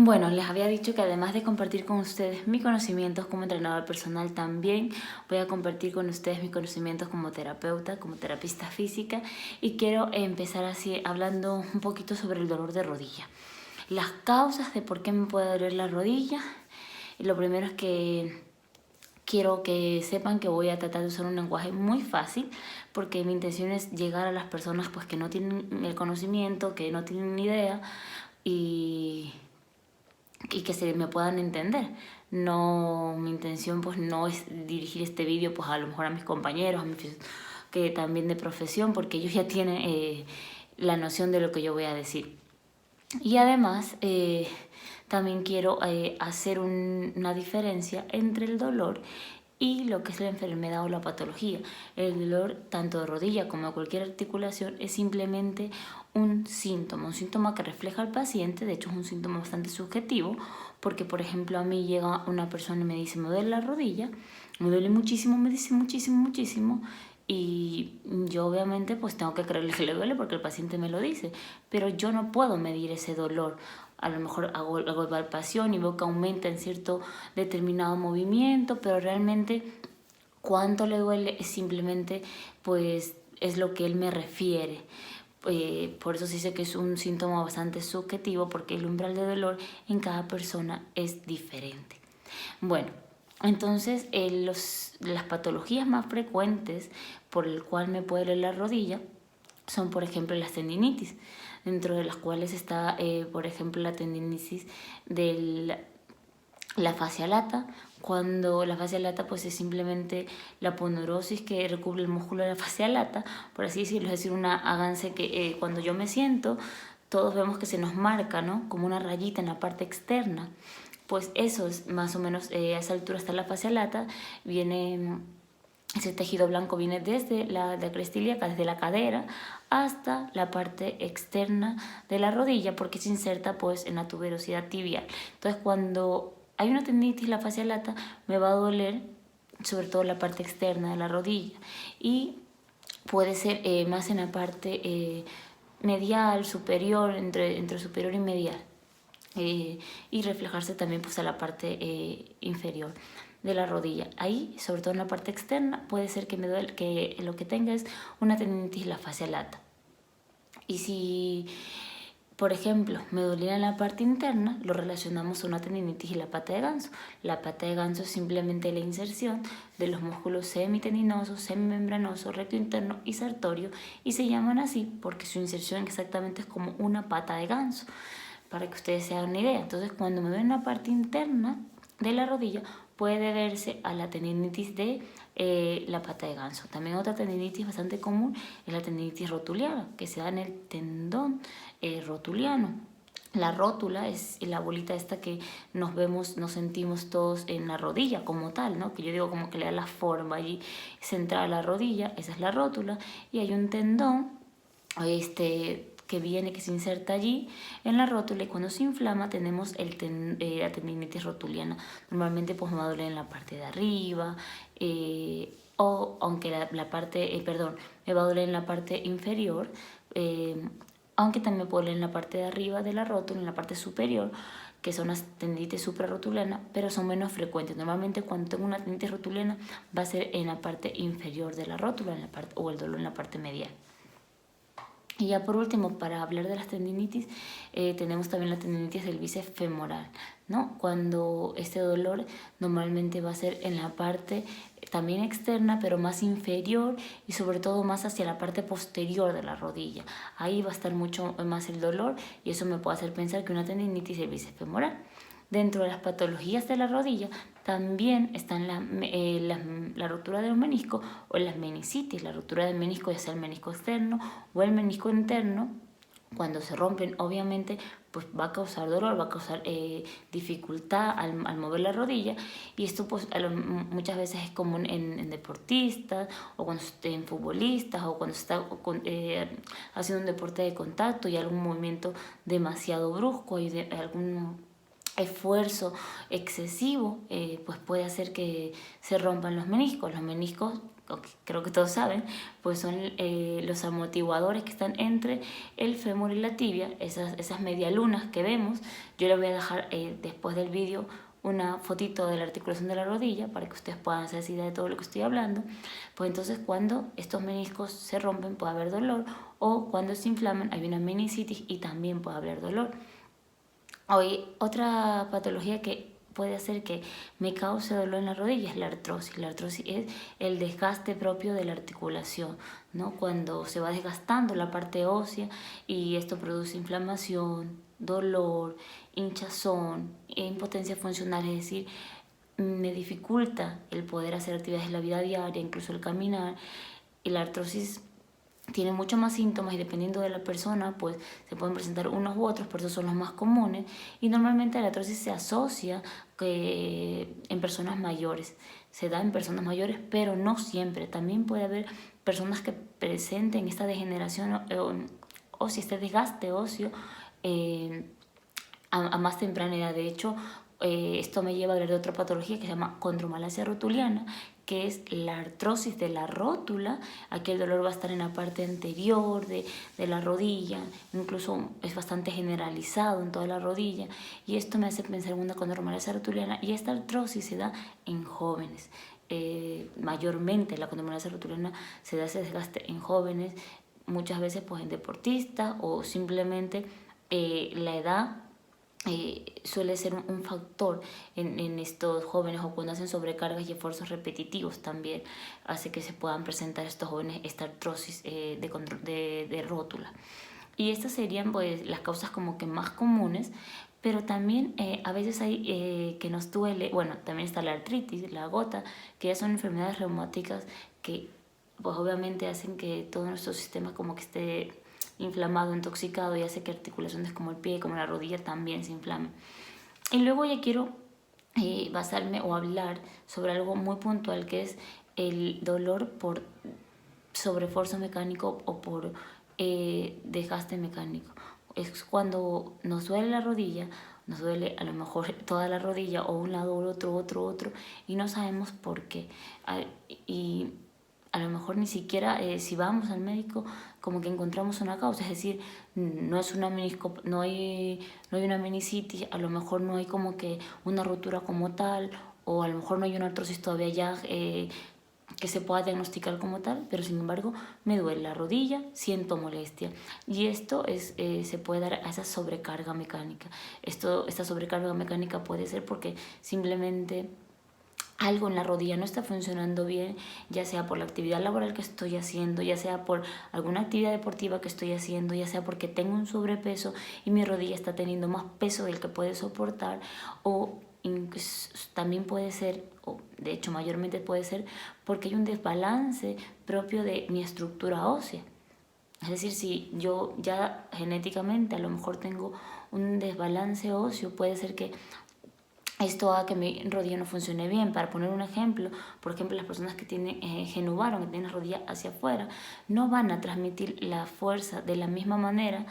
Bueno, les había dicho que además de compartir con ustedes mis conocimientos como entrenador personal, también voy a compartir con ustedes mis conocimientos como terapeuta, como terapista física, y quiero empezar así hablando un poquito sobre el dolor de rodilla. Las causas de por qué me puede doler la rodilla. Lo primero es que quiero que sepan que voy a tratar de usar un lenguaje muy fácil porque mi intención es llegar a las personas pues que no tienen el conocimiento, que no tienen ni idea y que se me puedan entender. No, mi intención pues no es dirigir este vídeo pues a lo mejor a mis compañeros, que también de profesión, porque ellos ya tienen la noción de lo que yo voy a decir. Y además también quiero hacer una diferencia entre el dolor y lo que es la enfermedad o la patología. El dolor, tanto de rodilla como de cualquier articulación, es simplemente un síntoma que refleja al paciente. De hecho, es un síntoma bastante subjetivo, porque, por ejemplo, a mí llega una persona y me dice, me duele la rodilla, me duele muchísimo, me dice muchísimo, y yo obviamente pues tengo que creerle que le duele porque el paciente me lo dice, pero yo no puedo medir ese dolor. A lo mejor hago palpación y veo que aumenta en cierto determinado movimiento, pero realmente cuánto le duele es simplemente pues es lo que él me refiere. Por eso se dice que es un síntoma bastante subjetivo, porque el umbral de dolor en cada persona es diferente. Bueno, entonces las patologías más frecuentes por el cual me puede doler la rodilla son, por ejemplo, las tendinitis, dentro de las cuales está, por ejemplo, la tendinitis de la fascia lata. Cuando la fascia lata pues es simplemente la poneurosis que recubre el músculo de la fascia lata, por así decirlo, es decir, háganse que cuando yo me siento, todos vemos que se nos marca, ¿no?, como una rayita en la parte externa. Pues eso es más o menos, a esa altura está la fascia lata, ese tejido blanco viene desde la cresta ilíaca, desde la cadera, hasta la parte externa de la rodilla, porque se inserta pues en la tuberosidad tibial. Entonces, cuando hay una tendinitis en la fascia lata, me va a doler sobre todo la parte externa de la rodilla, y puede ser más en la parte medial, superior, entre superior y medial. Y reflejarse también pues a la parte inferior de la rodilla. Ahí, sobre todo en la parte externa, puede ser que me duele, que lo que tenga es una tendinitis en la fascia lata. Y si, por ejemplo, me doliera en la parte interna, lo relacionamos a una tendinitis en la pata de ganso. La pata de ganso es simplemente la inserción de los músculos semitendinosos, semimembranosos, recto interno y sartorio, y se llaman así porque su inserción exactamente es como una pata de ganso, para que ustedes se hagan una idea. Entonces, cuando me duele en la parte interna de la rodilla, puede deberse a la tendinitis de la pata de ganso. También otra tendinitis bastante común es la tendinitis rotuliana, que se da en el tendón rotuliano. La rótula es la bolita esta que nos sentimos todos en la rodilla como tal, ¿no?, que yo digo como que le da la forma allí central a la rodilla. Esa es la rótula, y hay un tendón que se inserta allí en la rótula, y cuando se inflama tenemos la tendinitis rotuliana. Normalmente pues me va a doler en la parte de arriba, o aunque me va a doler en la parte inferior, aunque también me puede doler en la parte de arriba de la rótula, en la parte superior, que son las tendinitis suprarrotuliana, pero son menos frecuentes. Normalmente cuando tengo una tendinitis rotuliana va a ser en la parte inferior de la rótula, o el dolor en la parte medial. Y ya por último, para hablar de las tendinitis, tenemos también la tendinitis del bíceps femoral, ¿no? Cuando este dolor normalmente va a ser en la parte también externa, pero más inferior, y sobre todo más hacia la parte posterior de la rodilla. Ahí va a estar mucho más el dolor, y eso me puede hacer pensar que una tendinitis del bíceps femoral. Dentro de las patologías de la rodilla también están la ruptura de un menisco o las menicitis. La ruptura del menisco, ya sea el menisco externo o el menisco interno, cuando se rompen, obviamente pues va a causar dolor, va a causar dificultad al mover la rodilla, y esto pues muchas veces es común en deportistas, o cuando en futbolistas, o cuando se está haciendo un deporte de contacto y algún movimiento demasiado brusco y de algún esfuerzo excesivo, pues puede hacer que se rompan los meniscos. Los meniscos, creo que todos saben, pues son los amortiguadores que están entre el fémur y la tibia, esas medialunas que vemos. Yo les voy a dejar después del vídeo una fotito de la articulación de la rodilla para que ustedes puedan hacerse idea de todo lo que estoy hablando. Pues entonces cuando estos meniscos se rompen puede haber dolor, o cuando se inflaman hay una menicitis y también puede haber dolor. Hoy otra patología que puede hacer que me cause dolor en la rodilla es la artrosis. La artrosis es el desgaste propio de la articulación, ¿no? Cuando se va desgastando la parte ósea y esto produce inflamación, dolor, hinchazón e impotencia funcional, es decir, me dificulta el poder hacer actividades en la vida diaria, incluso el caminar. Y la artrosis tiene muchos más síntomas y dependiendo de la persona pues se pueden presentar unos u otros, pero esos son los más comunes, y normalmente la artrosis se asocia en personas mayores, se da en personas mayores, pero no siempre. También puede haber personas que presenten esta degeneración o si este desgaste óseo a más temprana edad. De hecho, esto me lleva a hablar de otra patología que se llama condromalacia rotuliana, que es la artrosis de la rótula. Aquí el dolor va a estar en la parte anterior de la rodilla, incluso es bastante generalizado en toda la rodilla, y esto me hace pensar en una condromalacia rotuliana, y esta artrosis se da en jóvenes. Mayormente la condromalacia rotuliana se da ese desgaste en jóvenes, muchas veces pues en deportistas, o simplemente la edad suele ser un factor en estos jóvenes, o cuando hacen sobrecargas y esfuerzos repetitivos también hace que se puedan presentar estos jóvenes esta artrosis de rótula. Y estas serían pues las causas como que más comunes, pero también a veces hay que nos duele. Bueno, también está la artritis, la gota, que ya son enfermedades reumáticas que pues obviamente hacen que todo nuestro sistema como que esté inflamado, intoxicado, y hace que articulaciones como el pie, como la rodilla también se inflamen. Y luego ya quiero basarme o hablar sobre algo muy puntual, que es el dolor por sobreesfuerzo mecánico o por desgaste mecánico. Es cuando nos duele la rodilla, nos duele a lo mejor toda la rodilla, o un lado, otro, y no sabemos por qué. Y a lo mejor ni siquiera si vamos al médico como que encontramos una causa, es decir, no es una no hay una menicitis, a lo mejor no hay como que una rotura como tal, o a lo mejor no hay una artrosis todavía ya que se pueda diagnosticar como tal, pero sin embargo me duele la rodilla, siento molestia, y esto se puede dar a esa sobrecarga mecánica. Esta sobrecarga mecánica puede ser porque simplemente algo en la rodilla no está funcionando bien, ya sea por la actividad laboral que estoy haciendo, ya sea por alguna actividad deportiva que estoy haciendo, ya sea porque tengo un sobrepeso y mi rodilla está teniendo más peso del que puede soportar, o también puede ser, o de hecho mayormente puede ser, porque hay un desbalance propio de mi estructura ósea. Es decir, si yo ya genéticamente a lo mejor tengo un desbalance óseo, puede ser que esto haga que mi rodilla no funcione bien. Para poner un ejemplo, por ejemplo, las personas que tienen genubaro, que tienen la rodilla hacia afuera, no van a transmitir la fuerza de la misma manera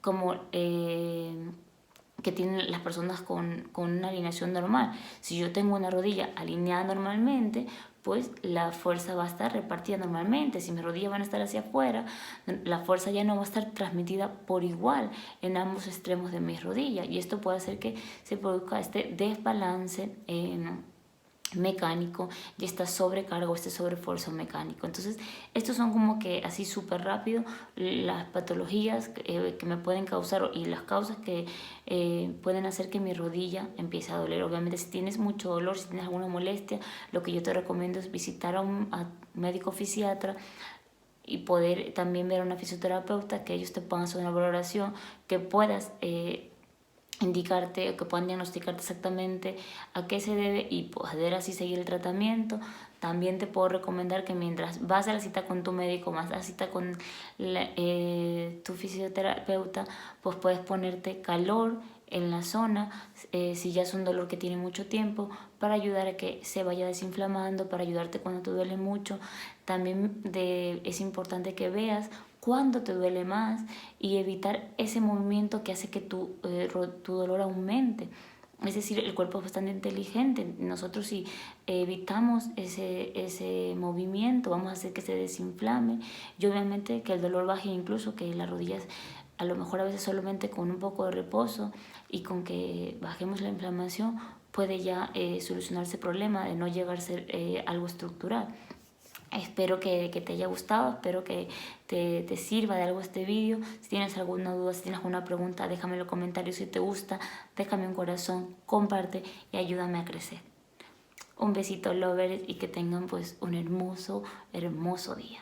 como que tienen las personas con una alineación normal. Si yo tengo una rodilla alineada normalmente, pues la fuerza va a estar repartida normalmente. Si mis rodillas van a estar hacia afuera, la fuerza ya no va a estar transmitida por igual en ambos extremos de mis rodillas, y esto puede hacer que se produzca este desbalance mecánico y esta sobrecarga o este sobreesfuerzo mecánico. Entonces, estos son como que así súper rápido las patologías que me pueden causar, y las causas que pueden hacer que mi rodilla empiece a doler. Obviamente, si tienes mucho dolor, si tienes alguna molestia, lo que yo te recomiendo es visitar a un médico fisiatra y poder también ver a una fisioterapeuta, que ellos te puedan hacer una valoración, que puedas indicarte, o que puedan diagnosticarte exactamente a qué se debe y poder así seguir el tratamiento. También te puedo recomendar que mientras vas a la cita con tu médico, vas a la cita con tu fisioterapeuta, pues puedes ponerte calor en la zona, si ya es un dolor que tiene mucho tiempo, para ayudar a que se vaya desinflamando, para ayudarte cuando te duele mucho. También es importante que veas cuándo te duele más y evitar ese movimiento que hace que tu dolor aumente. Es decir, el cuerpo es bastante inteligente. Nosotros si evitamos ese movimiento, vamos a hacer que se desinflame y obviamente que el dolor baje, incluso que las rodillas, a lo mejor a veces solamente con un poco de reposo y con que bajemos la inflamación, puede ya solucionarse el problema de no llegar a ser algo estructural. Espero que te haya gustado, espero que te sirva de algo este vídeo. Si tienes alguna duda, si tienes alguna pregunta, déjame en los comentarios. Si te gusta, déjame un corazón, comparte y ayúdame a crecer. Un besito, lovers, y que tengan pues un hermoso, hermoso día.